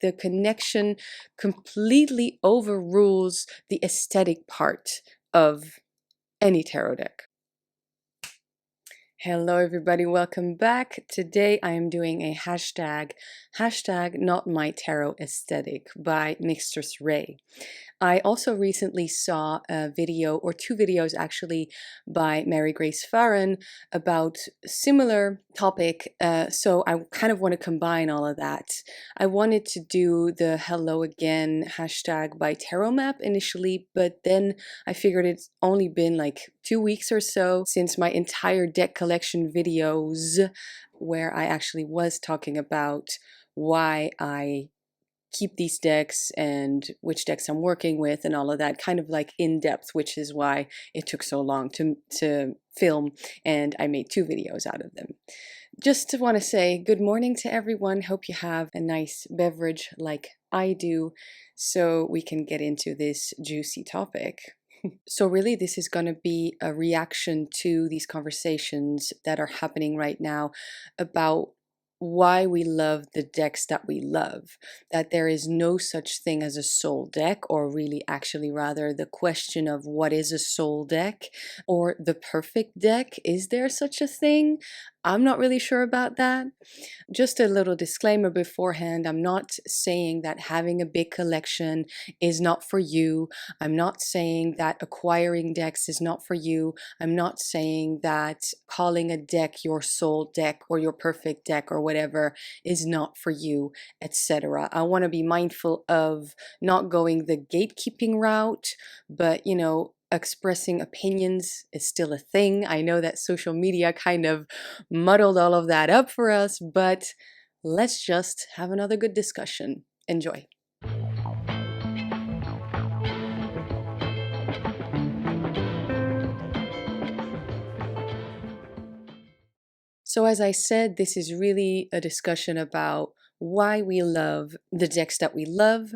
the connection completely overrules the aesthetic part of any tarot deck. Hello everybody, welcome back. Today I am doing a hashtag not my tarot aesthetic by Mistress Ray. I also recently saw a video, or two videos actually, by Mary Grace Farron about similar topic, so I kind of want to combine all of that. I wanted to do the hello again hashtag by tarot map initially, but then I figured it's only been like 2 weeks or so since my entire deck collection videos, where I actually was talking about why I keep these decks and which decks I'm working with and all of that, kind of like in depth, which is why it took so long to film, and I made 2 videos out of them. Just want to say good morning to everyone. Hope you have a nice beverage like I do, so we can get into this juicy topic. So really, this is going to be a reaction to these conversations that are happening right now about why we love the decks that we love, that there is no such thing as a soul deck, or really actually rather the question of what is a soul deck or the perfect deck. Is there such a thing? I'm not really sure about that. Just a little disclaimer beforehand, I'm not saying that having a big collection is not for you. I'm not saying that acquiring decks is not for you. I'm not saying that calling a deck your soul deck or your perfect deck or whatever is not for you, etc. I want to be mindful of not going the gatekeeping route, but expressing opinions is still a thing. I know that social media kind of muddled all of that up for us, but let's just have another good discussion. Enjoy. So as I said, this is really a discussion about why we love the decks that we love.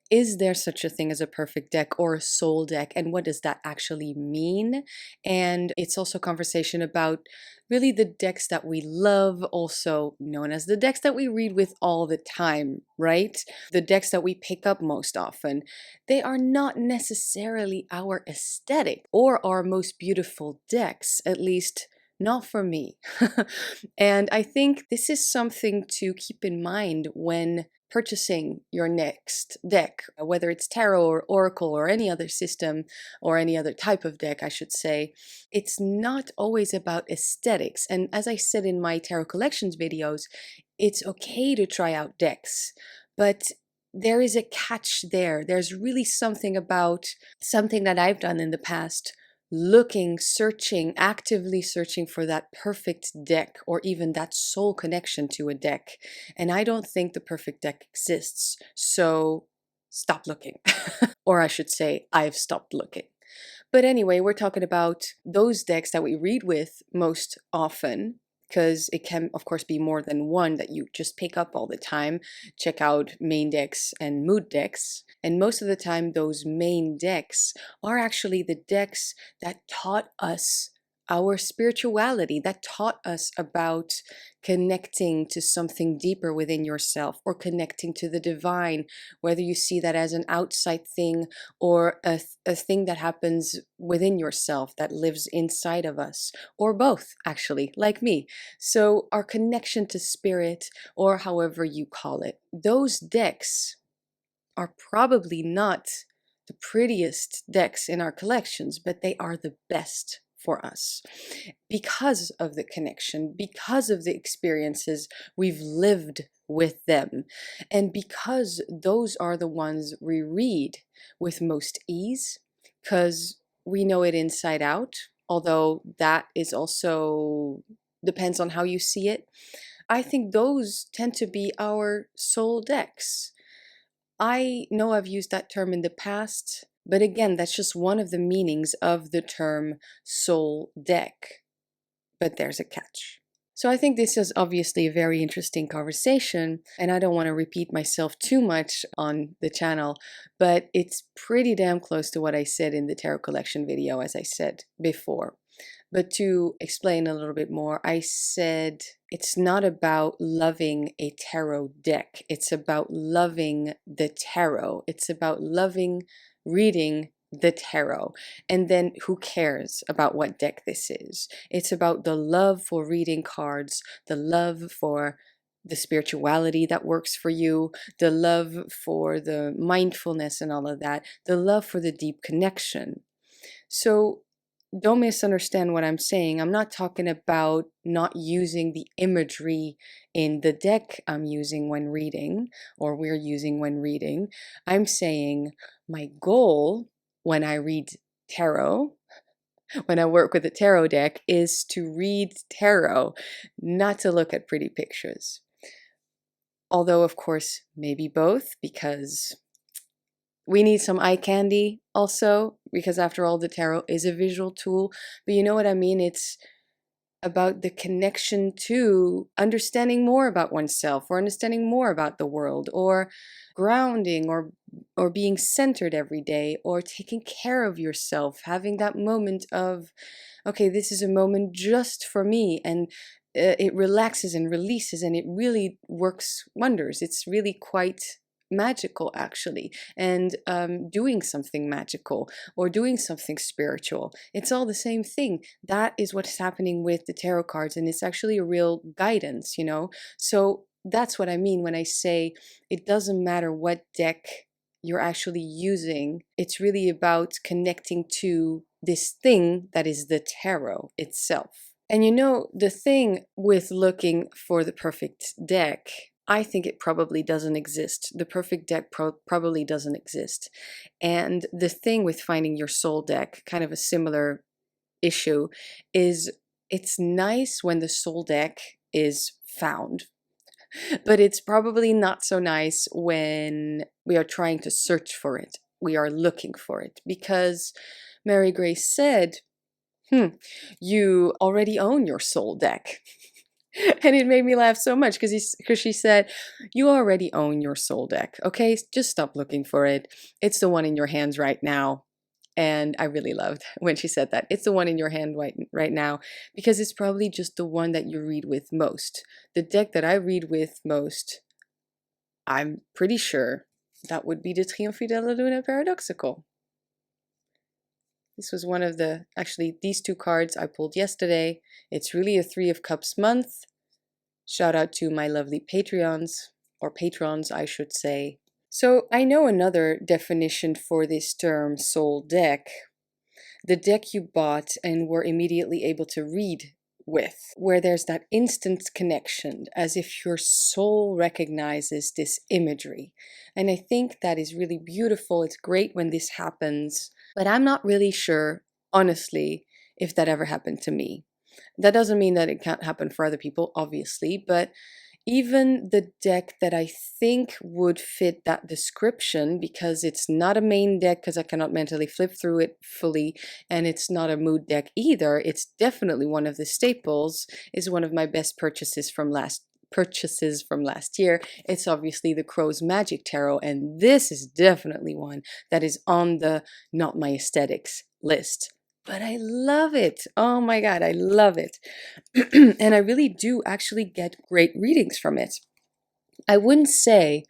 Is there such a thing as a perfect deck or a soul deck, and what does that actually mean? And it's also a conversation about really the decks that we love, also known as the decks that we read with all the time, right? The decks that we pick up most often. They are not necessarily our aesthetic or our most beautiful decks, at least not for me. And I think this is something to keep in mind when purchasing your next deck, whether it's tarot or oracle or any other system or any other type of deck, I should say. It's not always about aesthetics. And as I said in my tarot collections videos, it's okay to try out decks, but there is a catch there. There's really something about something that I've done in the past, looking, searching, actively searching for that perfect deck or even that soul connection to a deck. And I don't think the perfect deck exists. So stop looking. Or I should say, I've stopped looking. But anyway, we're talking about those decks that we read with most often, because it can, of course, be more than one that you just pick up all the time. Check out main decks and mood decks. And most of the time, those main decks are actually the decks that taught us our spirituality, that taught us about connecting to something deeper within yourself or connecting to the divine, whether you see that as an outside thing or a thing that happens within yourself that lives inside of us, or both, actually, like me. So our connection to spirit, or however you call it, those decks are probably not the prettiest decks in our collections, but they are the best for us because of the connection, because of the experiences we've lived with them, and because those are the ones we read with most ease, because we know it inside out, although that is also depends on how you see it. I think those tend to be our soul decks. I know I've used that term in the past, but again, that's just one of the meanings of the term soul deck. But there's a catch. So I think this is obviously a very interesting conversation, and I don't want to repeat myself too much on the channel, but it's pretty damn close to what I said in the tarot collection video, as I said before. But to explain a little bit more, I said it's not about loving a tarot deck. It's about loving the tarot. It's about loving reading the tarot. And then who cares about what deck this is? It's about the love for reading cards, the love for the spirituality that works for you, the love for the mindfulness and all of that, the love for the deep connection. So don't misunderstand what I'm saying. I'm not talking about not using the imagery in the deck I'm using when reading, or we're using when reading. I'm saying my goal when I read tarot, when I work with a tarot deck, is to read tarot, not to look at pretty pictures. Although, of course, maybe both, because we need some eye candy also, because after all, the tarot is a visual tool. But you know what I mean? It's about the connection to understanding more about oneself, or understanding more about the world, or grounding, or being centered every day, or taking care of yourself, having that moment of, okay, this is a moment just for me, and it relaxes and releases, and it really works wonders. It's really quite magical, actually. And doing something magical or doing something spiritual, it's all the same thing. That is what's happening with the tarot cards, and it's actually a real guidance, you know. So that's what I mean when I say it doesn't matter what deck you're actually using. It's really about connecting to this thing that is the tarot itself. And you know, the thing with looking for the perfect deck, I think it probably doesn't exist. The perfect deck probably doesn't exist. And the thing with finding your soul deck, kind of a similar issue, is it's nice when the soul deck is found. But it's probably not so nice when we are trying to search for it. We are looking for it. Because Mary Grace said, you already own your soul deck. And it made me laugh so much because she said, you already own your soul deck. Okay, just stop looking for it. It's the one in your hands right now. And I really loved when she said that. It's the one in your hand right now, because it's probably just the one that you read with most. The deck that I read with most, I'm pretty sure that would be the Triomphe della Luna Paradoxical. This was one of actually, these two cards I pulled yesterday. It's really a Three of Cups month. Shout out to my lovely Patreons, or patrons, I should say. So I know another definition for this term, soul deck. The deck you bought and were immediately able to read with, where there's that instant connection, as if your soul recognizes this imagery. And I think that is really beautiful. It's great when this happens, but I'm not really sure, honestly, if that ever happened to me. That doesn't mean that it can't happen for other people, obviously, but even the deck that I think would fit that description, because it's not a main deck because I cannot mentally flip through it fully, and it's not a mood deck either. It's definitely one of the staples, is one of my best purchases from last year. It's obviously the Crow's Magic Tarot, and this is definitely one that is on the not my aesthetics list. But I love it. Oh my God, I love it. And I really do actually get great readings from it. I wouldn't say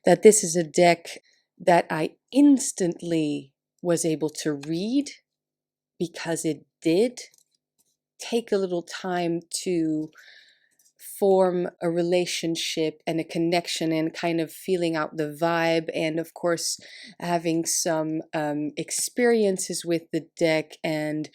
that this is a deck that I instantly was able to read, because it did take a little time to form a relationship and a connection, and kind of feeling out the vibe, and of course having some experiences with the deck and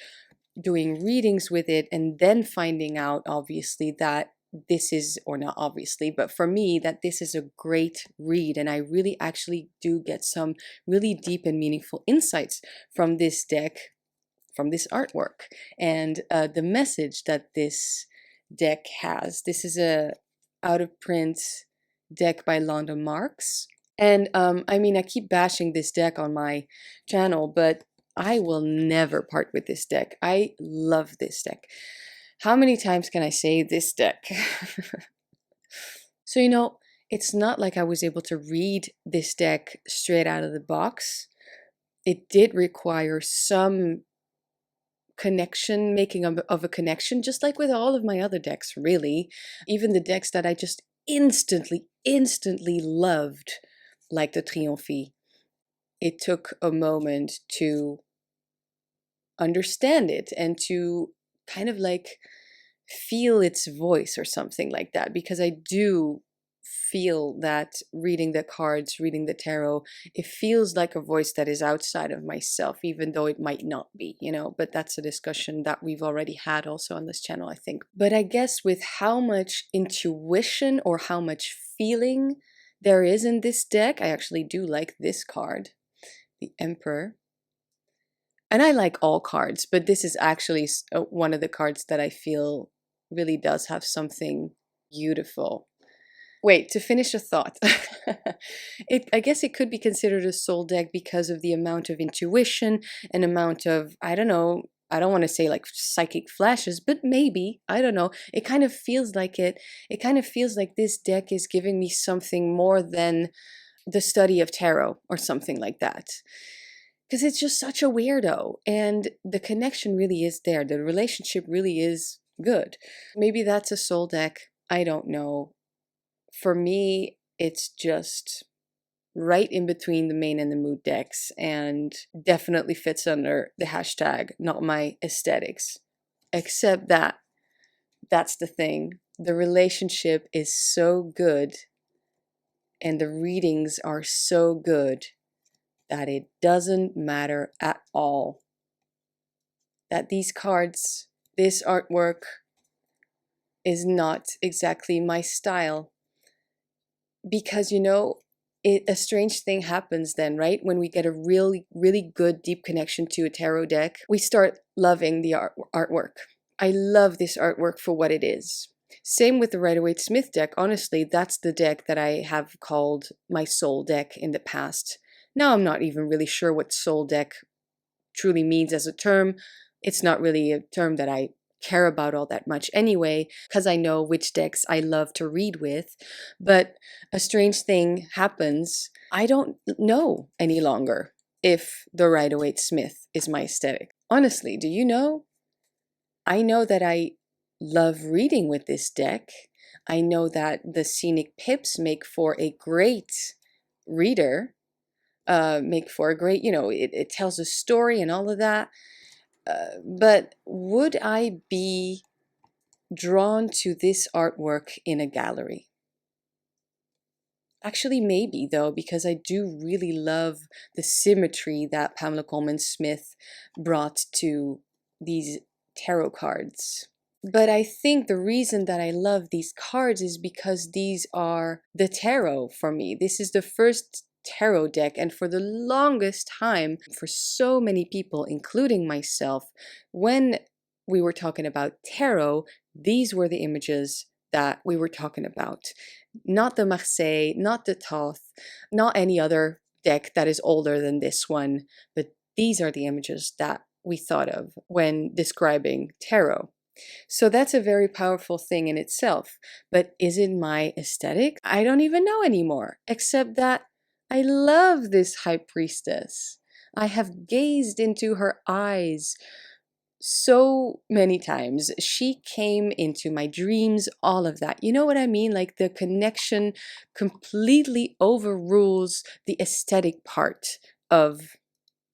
doing readings with it, and then finding out, obviously, that this is, or not obviously, but for me, that this is a great read, and I really actually do get some really deep and meaningful insights from this deck, from this artwork, and the message that this deck has. This is a out of print deck by Londa Marks, and I mean, I keep bashing this deck on my channel, but I will never part with this deck. I love this deck. How many times can I say this deck? So, you know, it's not like I was able to read this deck straight out of the box. It did require some making of a connection, just like with all of my other decks, really. Even the decks that I just instantly loved, like the Triomphe. It took a moment to understand it and to kind of like feel its voice or something like that, because I do feel that reading the cards, reading the tarot, it feels like a voice that is outside of myself, even though it might not be, but that's a discussion that we've already had also on this channel, I think. But I guess with how much intuition or how much feeling there is in this deck, I actually do like this card, the Emperor. And I like all cards, but this is actually one of the cards that I feel really does have something beautiful. Wait, to finish a thought. I guess it could be considered a soul deck because of the amount of intuition and amount of, I don't know, I don't want to say like psychic flashes, but maybe, I don't know. It kind of feels like it. It kind of feels like this deck is giving me something more than the study of tarot or something like that. Because it's just such a weirdo, and the connection really is there. The relationship really is good. Maybe that's a soul deck. I don't know. For me, it's just right in between the main and the mood decks, and definitely fits under the hashtag not my aesthetics. Except that that's the thing. The relationship is so good and the readings are so good that it doesn't matter at all that these cards, this artwork, is not exactly my style. Because, a strange thing happens then, right? When we get a really, really good, deep connection to a tarot deck, we start loving the artwork. I love this artwork for what it is. Same with the Rider-Waite-Smith deck. Honestly, that's the deck that I have called my soul deck in the past. Now I'm not even really sure what soul deck truly means as a term. It's not really a term that I care about all that much anyway, because I know which decks I love to read with. But a strange thing happens. I don't know any longer if the Rider-Waite-Smith is my aesthetic. Honestly, do you know? I know that I love reading with this deck. I know that the scenic pips make for a great reader, make for a great, it tells a story and all of that. But would I be drawn to this artwork in a gallery? Actually, maybe though, because I do really love the symmetry that Pamela Coleman Smith brought to these tarot cards. But I think the reason that I love these cards is because these are the tarot for me. This is the first tarot deck, and for the longest time, for so many people, including myself, when we were talking about tarot, these were the images that we were talking about. Not the Marseille, not the Thoth, not any other deck that is older than this one, but these are the images that we thought of when describing tarot. So that's a very powerful thing in itself. But is it my aesthetic? I don't even know anymore, except that I love this high priestess. I have gazed into her eyes so many times. She came into my dreams, all of that. You know what I mean? Like the connection completely overrules the aesthetic part of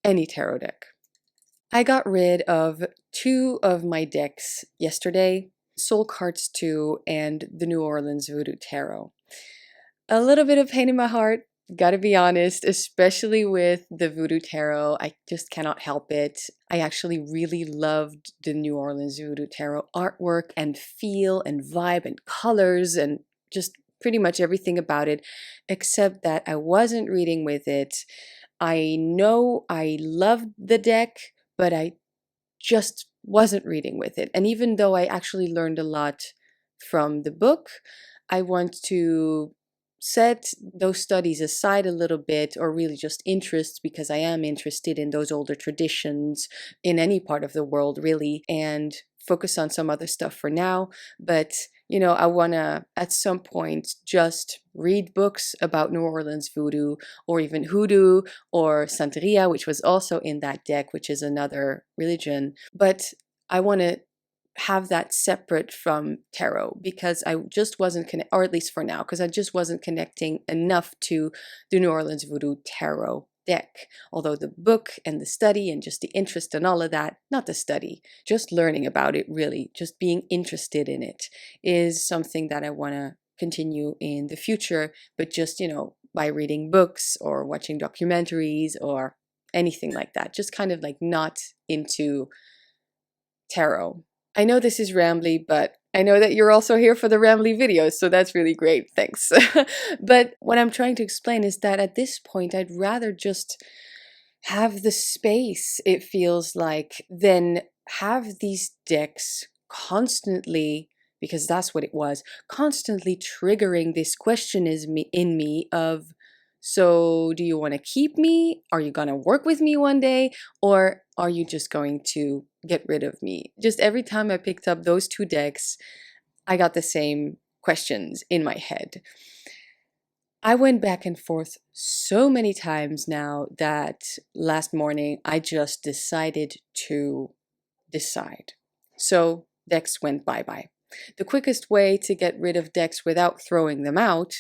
any tarot deck. I got rid of 2 of my decks yesterday, Soul Cards 2 and the New Orleans Voodoo Tarot. A little bit of pain in my heart, gotta be honest, especially with the Voodoo Tarot. I just cannot help it. I actually really loved the New Orleans Voodoo Tarot artwork and feel and vibe and colors and just pretty much everything about it, except that I wasn't reading with it. I know I loved the deck, but I just wasn't reading with it. And even though I actually learned a lot from the book, I want to set those studies aside a little bit, or really just interests, because I am interested in those older traditions in any part of the world, really, and focus on some other stuff for now. But I want to at some point just read books about New Orleans voodoo, or even hoodoo or Santeria, which was also in that deck, which is another religion. But I want to have that separate from tarot because I just wasn't or at least for now, because I just wasn't connecting enough to the New Orleans voodoo tarot deck. Although the book and the study and just the interest and all of that, not the study, just learning about it, really, just being interested in it is something that I want to continue in the future, but just, by reading books or watching documentaries or anything like that, just kind of like not into tarot. I know this is rambly, but I know that you're also here for the rambly videos, so that's really great. Thanks. But what I'm trying to explain is that at this point, I'd rather just have the space, it feels like, than have these decks constantly, because that's what it was, constantly triggering this question in me of, so do you want to keep me? Are you going to work with me one day? Or are you just going to get rid of me? Just every time I picked up those two decks, I got the same questions in my head. I went back and forth so many times now that last morning I just decided to decide. So decks went bye-bye. The quickest way to get rid of decks without throwing them out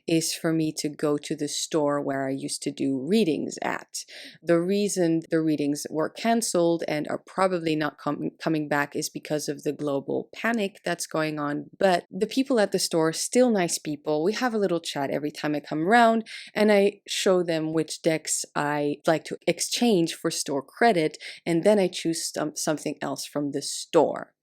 is for me to go to the store where I used to do readings at. The reason the readings were canceled and are probably not coming back is because of the global panic that's going on. But the people at the store, still nice people. We have a little chat every time I come around, and I show them which decks I like to exchange for store credit, and then I choose something else from the store.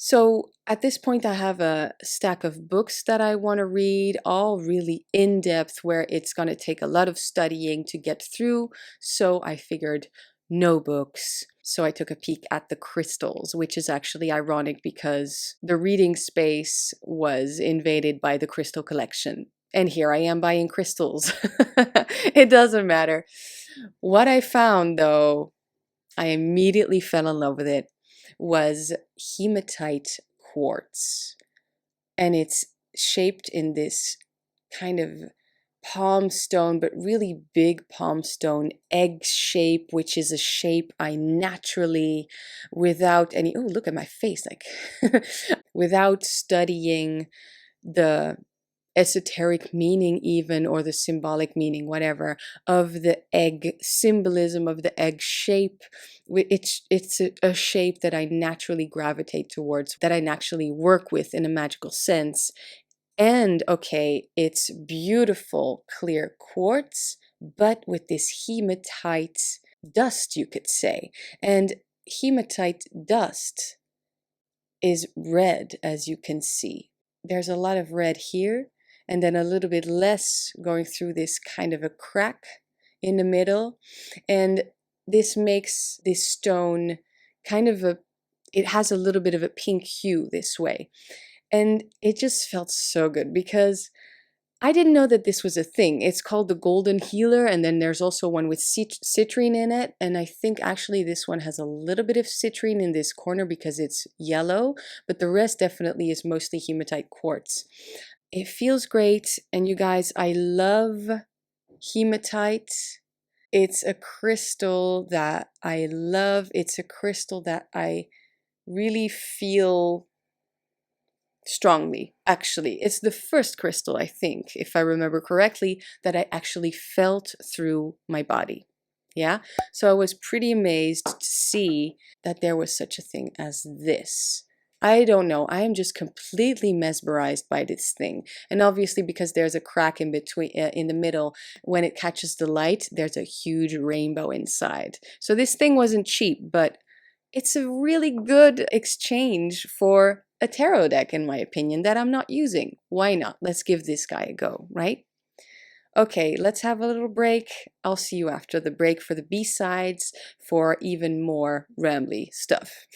So at this point, I have a stack of books that I want to read, all really in depth, where it's going to take a lot of studying to get through. So I figured no books. So I took a peek at the crystals, which is actually ironic because the reading space was invaded by the crystal collection. And here I am buying crystals. It doesn't matter. What I found, though, I immediately fell in love with it, was hematite quartz. And it's shaped in this kind of palm stone, but really big palm stone egg shape, which is a shape I naturally, without any, oh, look at my face, like, without studying the esoteric meaning even, or the symbolic meaning, whatever, of the egg, symbolism of the egg shape. It's a shape that I naturally gravitate towards, that I naturally work with in a magical sense. And okay, it's beautiful clear quartz, but with this hematite dust, you could say. And hematite dust is red, as you can see. There's a lot of red here, and then a little bit less going through this kind of a crack in the middle. And this makes this stone kind of it has a little bit of a pink hue this way. And it just felt so good because I didn't know that this was a thing. It's called the Golden Healer, and then there's also one with citrine in it. And I think actually this one has a little bit of citrine in this corner because it's yellow, but the rest definitely is mostly hematite quartz. It feels great, and you guys, I love hematite. It's a crystal that I love. It's a crystal that I really feel strongly. Actually, it's the first crystal, I think, if I remember correctly, that I actually felt through my body. Yeah, so I was pretty amazed to see that there was such a thing as this. I don't know, I am just completely mesmerized by this thing. And obviously, because there's a crack in between, in the middle, when it catches the light, there's a huge rainbow inside. So this thing wasn't cheap, but it's a really good exchange for a tarot deck, in my opinion, that I'm not using. Why not? Let's give this guy a go, right? Okay, let's have a little break. I'll see you after the break for the B-sides, for even more rambly stuff.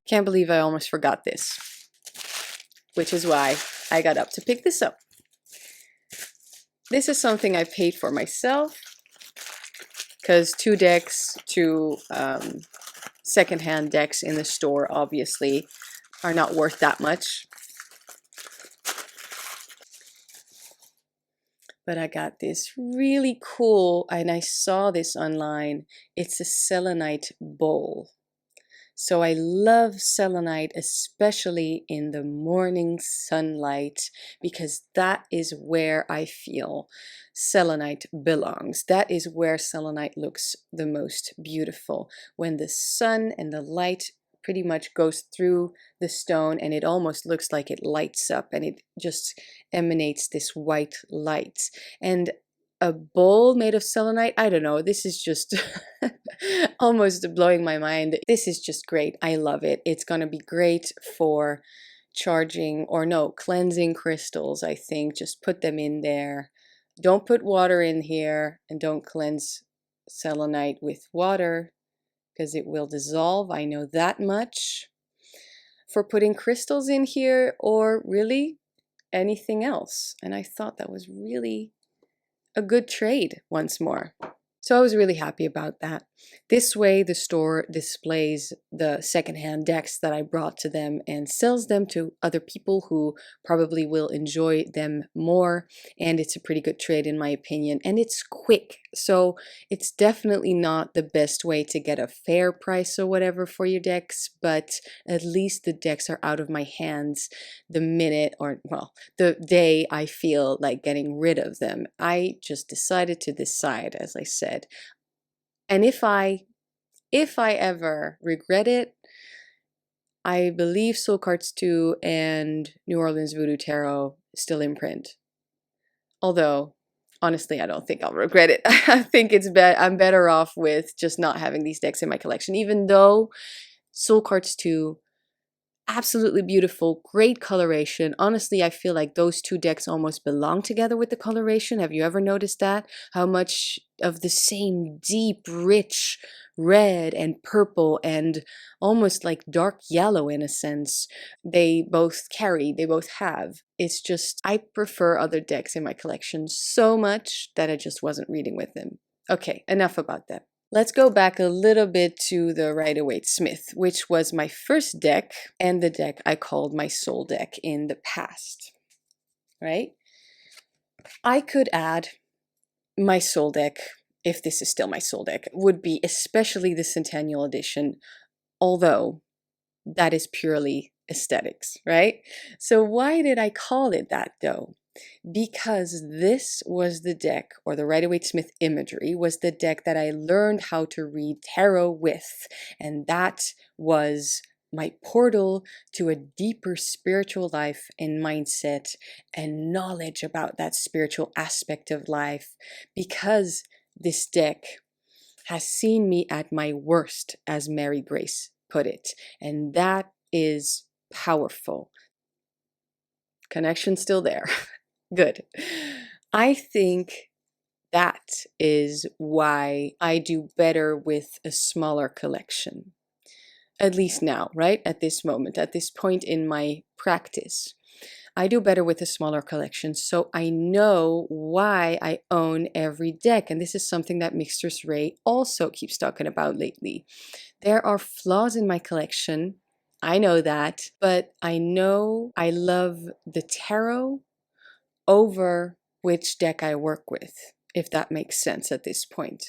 Can't believe I almost forgot this, which is why I got up to pick this up. This is something I paid for myself. because two secondhand decks in the store obviously are not worth that much. But I got this really cool, and I saw this online. It's a selenite bowl. So I love selenite, especially in the morning sunlight, because that is where I feel selenite belongs. That is where selenite looks the most beautiful, when the sun and the light pretty much goes through the stone and it almost looks like it lights up and it just emanates this white light. And a bowl made of selenite, I don't know, this is just almost blowing my mind. This is just great. I love it. It's going to be great for charging, or no, cleansing crystals, I think. Just put them in there. Don't put water in here, and don't cleanse selenite with water because it will dissolve. I know that much. For putting crystals in here, or really anything else. And I thought that was really a good trade once more. So I was really happy about that. This way, the store displays the secondhand decks that I brought to them and sells them to other people who probably will enjoy them more. And it's a pretty good trade in my opinion. And it's quick. So it's definitely not the best way to get a fair price or whatever for your decks, but at least the decks are out of my hands the minute, or well, the day I feel like getting rid of them. I just decided to decide, as I said. And if I ever regret it, I believe Soul Cards 2 and New Orleans Voodoo Tarot still in print. Although, honestly, I don't think I'll regret it. I think I'm better off with just not having these decks in my collection, even though Soul Cards 2, absolutely beautiful, great coloration. Honestly, I feel like those two decks almost belong together with the coloration. Have you ever noticed that? How much of the same deep, rich red and purple and almost like dark yellow in a sense they both carry, they both have. It's just, I prefer other decks in my collection so much that I just wasn't reading with them. Okay, enough about that. Let's go back a little bit to the Rider-Waite-Smith, which was my first deck and the deck I called my soul deck in the past, right? I could add my soul deck, if this is still my soul deck, would be especially the Centennial Edition, although that is purely aesthetics, right? So why did I call it that though? Because this was the deck, or the Rider-Waite-Smith imagery was the deck that I learned how to read tarot with, and that was my portal to a deeper spiritual life and mindset and knowledge about that spiritual aspect of life, because this deck has seen me at my worst, as Mary Grace put it, and that is powerful. Connection still there. Good. I think that is why I do better with a smaller collection. At least now, right? At this moment, at this point in my practice. I do better with a smaller collection, so I know why I own every deck. And this is something that Mistress Ray also keeps talking about lately. There are flaws in my collection. I know that, but I know I love the tarot over which deck I work with, if that makes sense at this point.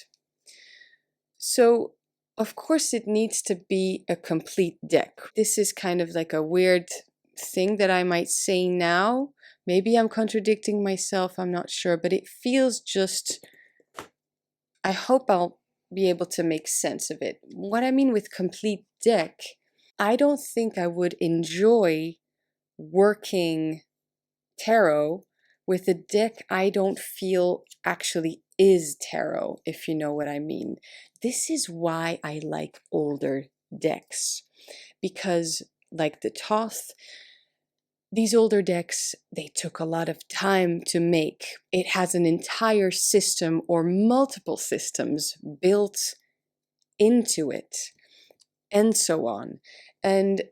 So, of course, it needs to be a complete deck. This is kind of like a weird thing that I might say now. Maybe I'm contradicting myself, I'm not sure, but it feels just, I hope I'll be able to make sense of it. What I mean with complete deck, I don't think I would enjoy working tarot with a deck I don't feel actually is tarot, if you know what I mean. This is why I like older decks, because like the Thoth, these older decks, they took a lot of time to make. It has an entire system or multiple systems built into it, and so on. And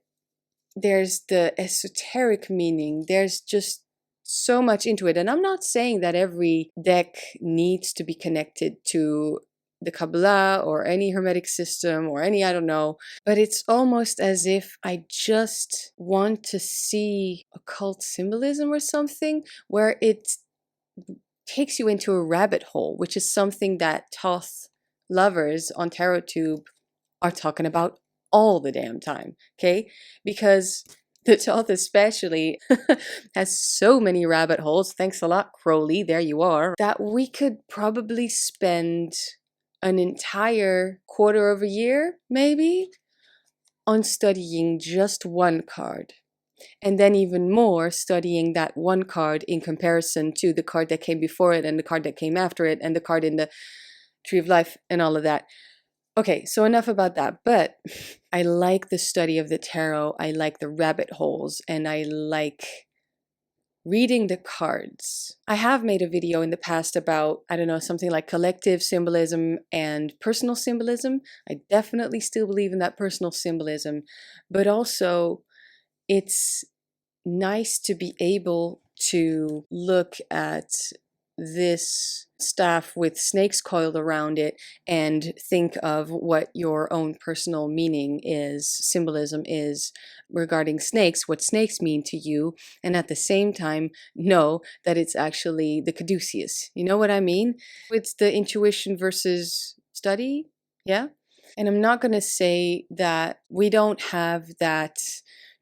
there's the esoteric meaning. There's just so much into it. And I'm not saying that every deck needs to be connected to the Kabbalah or any Hermetic system or any, I don't know, but it's almost as if I just want to see occult symbolism or something where it takes you into a rabbit hole, which is something that Thoth lovers on TarotTube are talking about all the damn time, okay? Because the Thoth especially has so many rabbit holes, thanks a lot, Crowley, there you are, that we could probably spend an entire quarter of a year, maybe, on studying just one card. And then even more studying that one card in comparison to the card that came before it and the card that came after it and the card in the Tree of Life and all of that. Okay, so enough about that. But I like the study of the tarot. I like the rabbit holes and I like reading the cards. I have made a video in the past about, I don't know, something like collective symbolism and personal symbolism. I definitely still believe in that personal symbolism, but also it's nice to be able to look at this staff with snakes coiled around it and think of what your own personal meaning is, symbolism is regarding snakes, what snakes mean to you, and at the same time know that it's actually the caduceus. You know what I mean? It's the intuition versus study, yeah? And I'm not going to say that we don't have that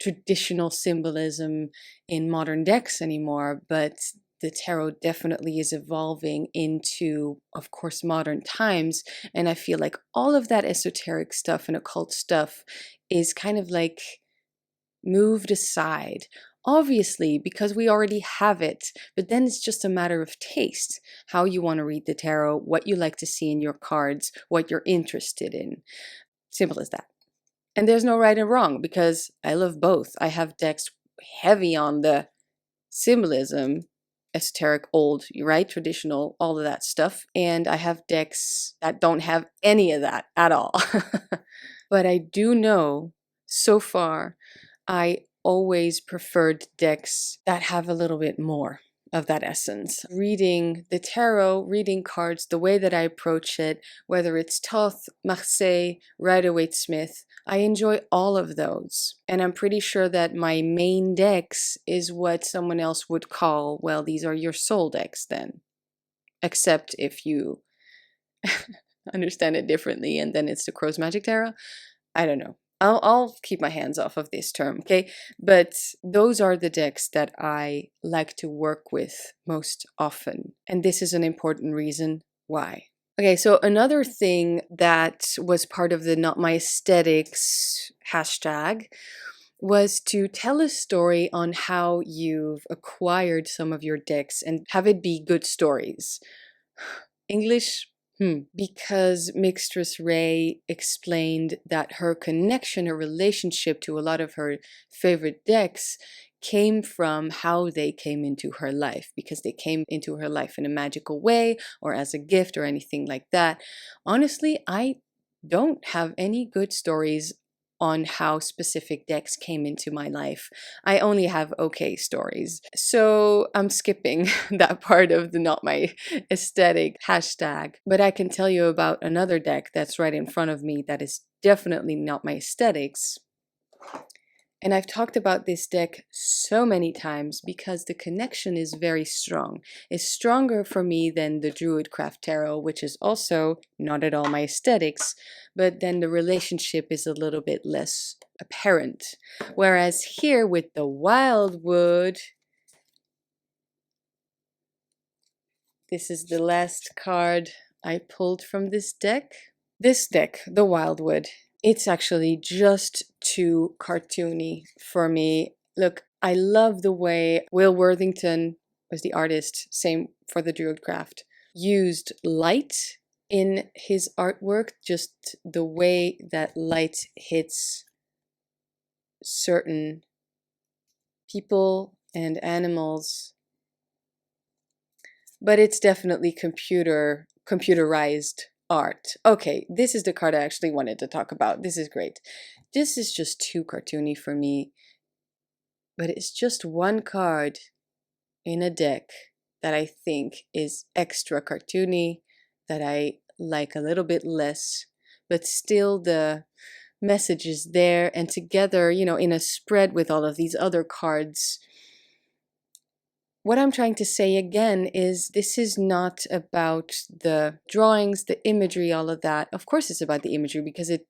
traditional symbolism in modern decks anymore, but the tarot definitely is evolving into, of course, modern times. And I feel like all of that esoteric stuff and occult stuff is kind of like moved aside. Obviously, because we already have it, but then it's just a matter of taste, how you want to read the tarot, what you like to see in your cards, what you're interested in. Simple as that. And there's no right and wrong because I love both. I have decks heavy on the symbolism, esoteric, old, right? Traditional, all of that stuff. And I have decks that don't have any of that at all. But I do know so far, I always preferred decks that have a little bit more of that essence. Reading the tarot, reading cards, the way that I approach it, whether it's Thoth, Marseille, Rider-Waite-Smith, I enjoy all of those. And I'm pretty sure that my main decks is what someone else would call, well, these are your soul decks then. Except if you understand it differently and then it's the Crow's Magic Tarot. I don't know. I'll keep my hands off of this term, okay? But those are the decks that I like to work with most often. And this is an important reason why. Okay, so another thing that was part of the Not My Aesthetics hashtag was to tell a story on how you've acquired some of your decks and have it be good stories. English? Because Mistress Ray explained that her connection, her relationship to a lot of her favorite decks came from how they came into her life, because they came into her life in a magical way or as a gift or anything like that. Honestly, I don't have any good stories on how specific decks came into my life. I only have okay stories. So I'm skipping that part of the Not My Aesthetic hashtag. But I can tell you about another deck that's right in front of me that is definitely not my aesthetics. And I've talked about this deck so many times because the connection is very strong. It's stronger for me than the Druidcraft Tarot, which is also not at all my aesthetics, but then the relationship is a little bit less apparent. Whereas here with the Wildwood, this is the last card I pulled from this deck. This deck, the Wildwood, it's actually just too cartoony for me. Look, I love the way Will Worthington was the artist, same for the Druidcraft, used light in his artwork, just the way that light hits certain people and animals. But it's definitely computerized art. Okay, this is the card I actually wanted to talk about. This is great. This is just too cartoony for me, but it's just one card in a deck that I think is extra cartoony, that I like a little bit less, but still the message is there. And together, in a spread with all of these other cards, what I'm trying to say again is this is not about the drawings, the imagery, all of that. Of course it's about the imagery because it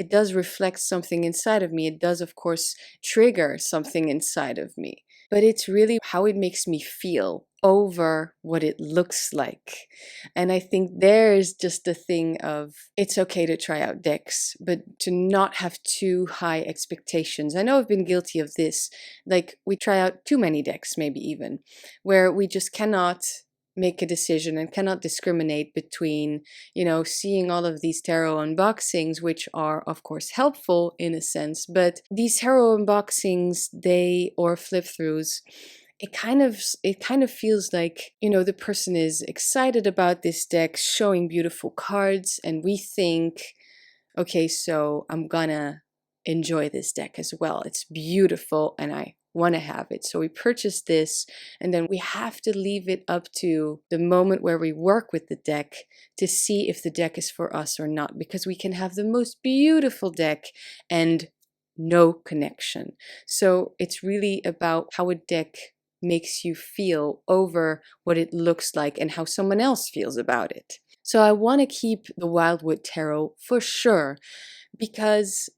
does reflect something inside of me. It does, of course, trigger something inside of me. But it's really how it makes me feel over what it looks like. And I think there's just the thing of it's okay to try out decks, but to not have too high expectations. I know I've been guilty of this. Like we try out too many decks, maybe even, where we just cannot make a decision and cannot discriminate between, seeing all of these tarot unboxings, which are of course helpful in a sense, but these tarot unboxings, or flip throughs, it kind of feels like, the person is excited about this deck showing beautiful cards, and we think, okay, so I'm gonna enjoy this deck as well. It's beautiful and I want to have it. So we purchase this, and then we have to leave it up to the moment where we work with the deck to see if the deck is for us or not, because we can have the most beautiful deck and no connection. So it's really about how a deck makes you feel over what it looks like and how someone else feels about it. So I want to keep the Wildwood Tarot for sure, because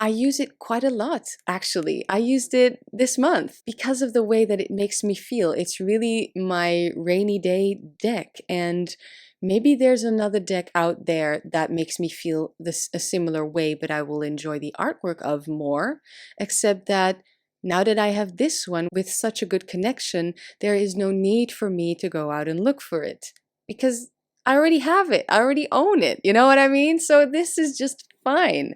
I use it quite a lot, actually. I used it this month because of the way that it makes me feel. It's really my rainy day deck. And maybe there's another deck out there that makes me feel a similar way, but I will enjoy the artwork of more, except that now that I have this one with such a good connection, there is no need for me to go out and look for it because I already have it. I already own it. You know what I mean? So this is just fine.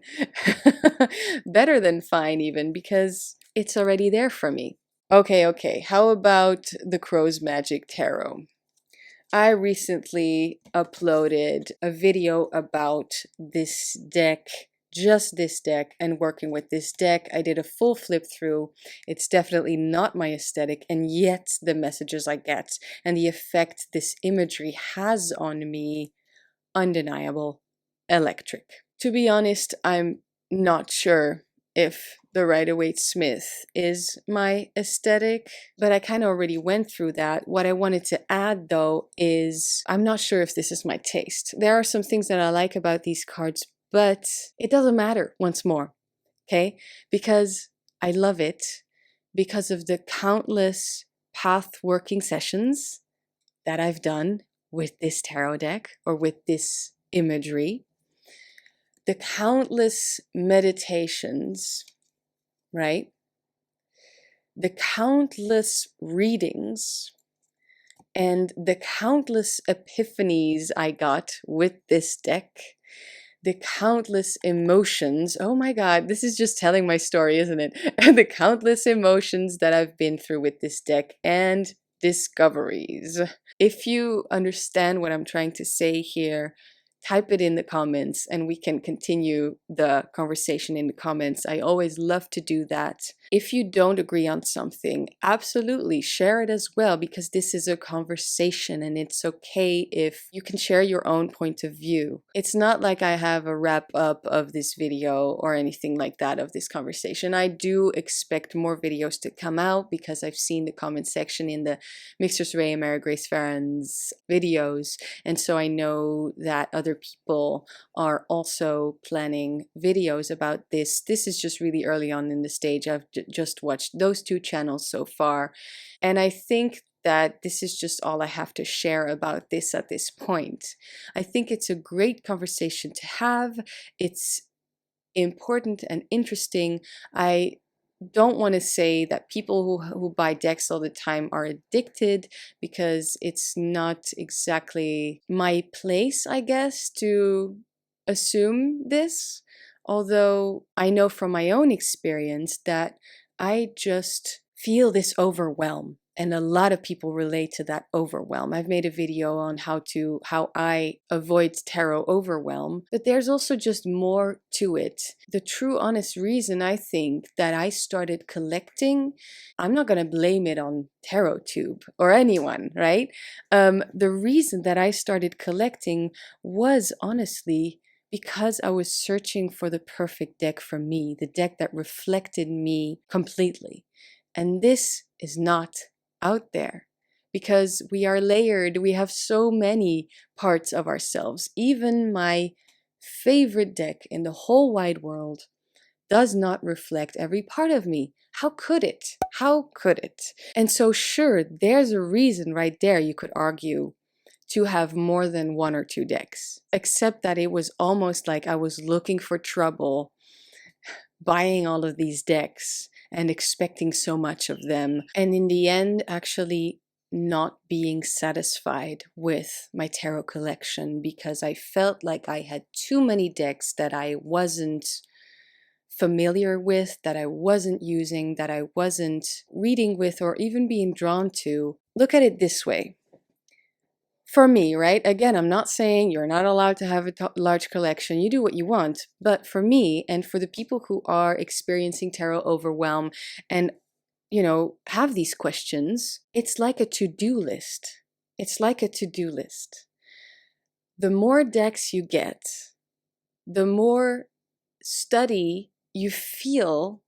Better than fine, even, because it's already there for me. Okay. How about the Crow's Magic Tarot? I recently uploaded a video about this deck, just this deck, and working with this deck. I did a full flip through. It's definitely not my aesthetic, and yet the messages I get and the effect this imagery has on me, undeniable, electric. To be honest, I'm not sure if the Rider-Waite-Smith is my aesthetic, but I kind of already went through that. What I wanted to add though is I'm not sure if this is my taste. There are some things that I like about these cards, but it doesn't matter once more, okay? Because I love it because of the countless path working sessions that I've done with this tarot deck or with this imagery, the countless meditations, right? The countless readings and the countless epiphanies I got with this deck, the countless emotions. Oh my God, this is just telling my story, isn't it? The countless emotions that I've been through with this deck and discoveries. If you understand what I'm trying to say here, type it in the comments and we can continue the conversation in the comments. I always love to do that. If you don't agree on something, absolutely share it as well, because this is a conversation and it's okay if you can share your own point of view. It's not like I have a wrap up of this video or anything like that of this conversation. I do expect more videos to come out because I've seen the comment section in the Mixers Ray and Mary Grace Farron's videos, and so I know that other people are also planning videos about this. This is just really early on in the stage. I've just watched those two channels so far, and I think that this is just all I have to share about this at this point. I think it's a great conversation to have. It's important and interesting. I don't want to say that people who buy decks all the time are addicted, because it's not exactly my place, I guess, to assume this. Although I know from my own experience that I just feel this overwhelm And a lot of people relate to that overwhelm. I've made a video on how I avoid tarot overwhelm, but there's also just more to it. The true honest reason I think that I started collecting, I'm not going to blame it on TarotTube or anyone, right? The reason that I started collecting was honestly because I was searching for the perfect deck for me, the deck that reflected me completely. And this is not out there because we are layered. We have so many parts of ourselves. Even my favorite deck in the whole wide world does not reflect every part of me. How could it? How could it? And so, sure, there's a reason right there, you could argue, to have more than one or two decks, except that it was almost like I was looking for trouble buying all of these decks and expecting so much of them. And in the end, actually not being satisfied with my tarot collection because I felt like I had too many decks that I wasn't familiar with, that I wasn't using, that I wasn't reading with, or even being drawn to. Look at it this way. For me, right? Again, I'm not saying you're not allowed to have a large collection. You do what you want. But for me, and for the people who are experiencing tarot overwhelm and, have these questions, it's like a to-do list. It's like a to-do list. The more decks you get, the more study you feel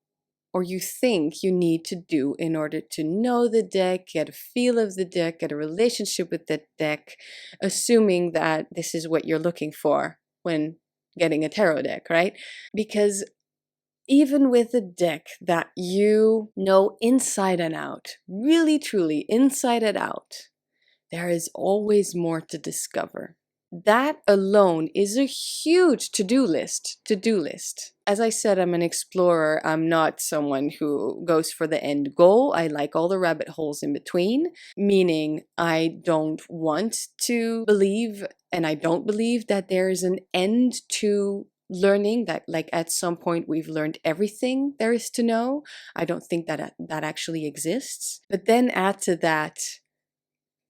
or you think you need to do in order to know the deck, get a feel of the deck, get a relationship with the deck, assuming that this is what you're looking for when getting a tarot deck, right? Because even with a deck that you know inside and out, really truly inside and out, there is always more to discover. That alone is a huge to-do list. As I said, I'm an explorer. I'm not someone who goes for the end goal. I like all the rabbit holes in between, meaning I don't want to believe, and I don't believe that there is an end to learning, that like at some point we've learned everything there is to know. I don't think that that actually exists. But then add to that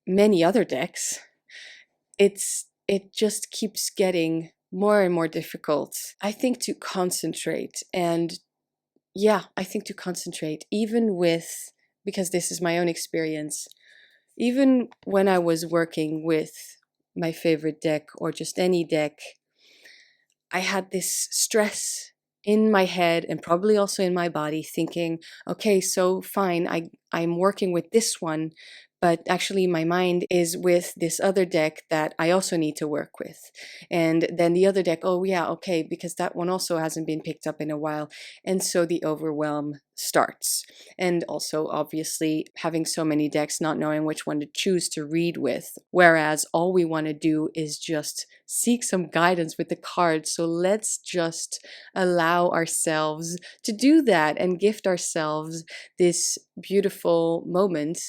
many other decks, it just keeps getting more and more difficult, I think, to concentrate. And yeah, I think to concentrate, even with, because this is my own experience, even when I was working with my favorite deck or just any deck, I had this stress in my head and probably also in my body thinking, okay, so fine, I'm working with this one, but actually my mind is with this other deck that I also need to work with. And then the other deck, oh yeah, okay, because that one also hasn't been picked up in a while. And so the overwhelm starts. And also obviously having so many decks, not knowing which one to choose to read with. Whereas all we want to do is just seek some guidance with the cards. So let's just allow ourselves to do that and gift ourselves this beautiful moment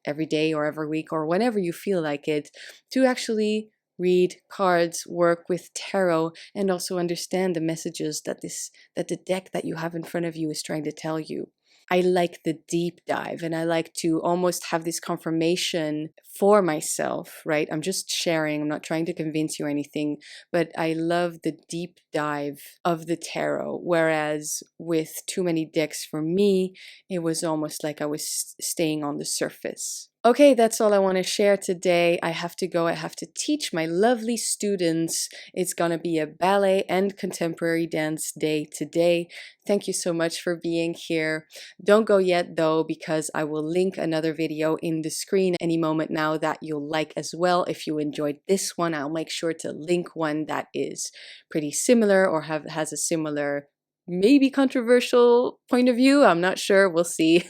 every day or every week or whenever you feel like it, to actually read cards, work with tarot, and also understand the messages that the deck that you have in front of you is trying to tell you. I like the deep dive, and I like to almost have this confirmation for myself, right? I'm just sharing, I'm not trying to convince you or anything, but I love the deep dive of the tarot. Whereas with too many decks for me, it was almost like I was staying on the surface. Okay, that's all I want to share today. I have to go. I have to teach my lovely students. It's going to be a ballet and contemporary dance day today. Thank you so much for being here. Don't go yet though, because I will link another video in the screen any moment now that you'll like as well. If you enjoyed this one, I'll make sure to link one that is pretty similar or has a similar, maybe controversial point of view. I'm not sure. We'll see.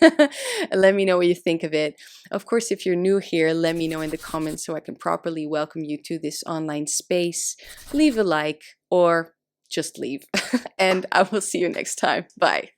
Let me know what you think of it. Of course, if you're new here, let me know in the comments so I can properly welcome you to this online space. Leave a like or just leave. And I will see you next time. Bye.